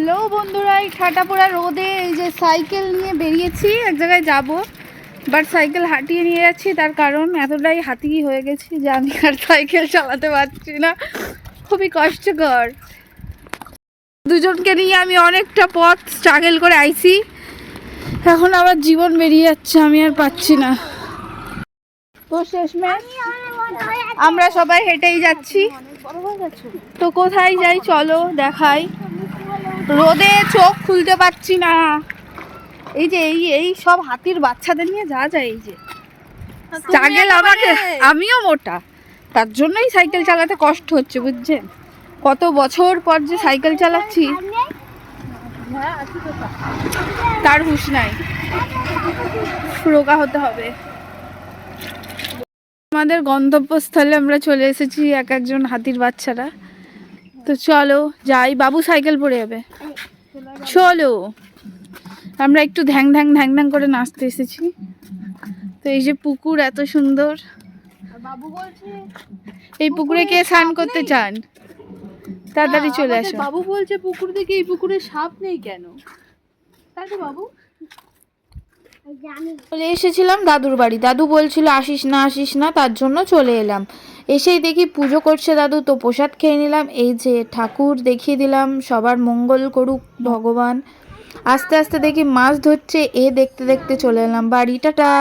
Hello বন্ধুরা, এই ঠাটাপোড়া রোদে এই যে সাইকেল নিয়ে বেরিয়েছি, এক জায়গায় যাব। বাট সাইকেল হাঁটিয়ে নিয়ে যাচ্ছি, তার কারণ এতটাই হাতি হয়ে গেছি যে আমি আর সাইকেল চালাতে পারছি না, খুবই কষ্টকর। দুজনকে নিয়ে আমি অনেকটা পথ স্ট্রাগল করে আইছি, এখন আবার জীবন বেরিয়ে যাচ্ছে, আমি আর পাচ্ছি না। তো শেষমেশ আমরা সবাই হেঁটেই যাচ্ছি। তো কোথায় যাই চলো দেখাই। রোদে চোখ খুলতে পারছি না। এই যে এই সব হাতির বাচ্চাদের নিয়ে যা যায়, এই যে স্ট্রাগল আমাকে, আমিও মোটা, তার জন্যই সাইকেল চালাতে কষ্ট হচ্ছে, বুঝছেন? কত বছর পর যে সাইকেল চালাচ্ছি তার হুঁশ নাই, রোগা হতে হবে। আমাদের গন্তব্যস্থলে আমরা চলে এসেছি, এক একজন হাতির বাচ্চারা। তো চলো যাই, বাবু সাইকেল পড়ে যাবে। চলো, আমরা একটু ধ্যাং ধ্যাং ধ্যাং ধ্যাং করে নাচতে এসেছি। তো এই যে পুকুর এত সুন্দর, বাবু বলছে এই পুকুরে কে স্নান করতে চান তাড়াতাড়ি চলে আসো। বাবু বলছে পুকুর থেকে এই পুকুরে সাপ নেই কেন, তাই তো বাবু? চলে এসেছিলাম দাদুর বাড়ি, দাদু বলছিল আসিস না আসিস না, তার জন্য চলে এলাম। এসেই দেখি পুজো করছে দাদু, তো প্রসাদ খেয়ে নিলাম। এই যে ঠাকুর দেখিয়ে দিলাম, সবার মঙ্গল করুক ভগবান। আস্তে আস্তে দেখি মাছ ধরছে, দেখতে দেখতে চলে এলাম বাড়ি। টাটা।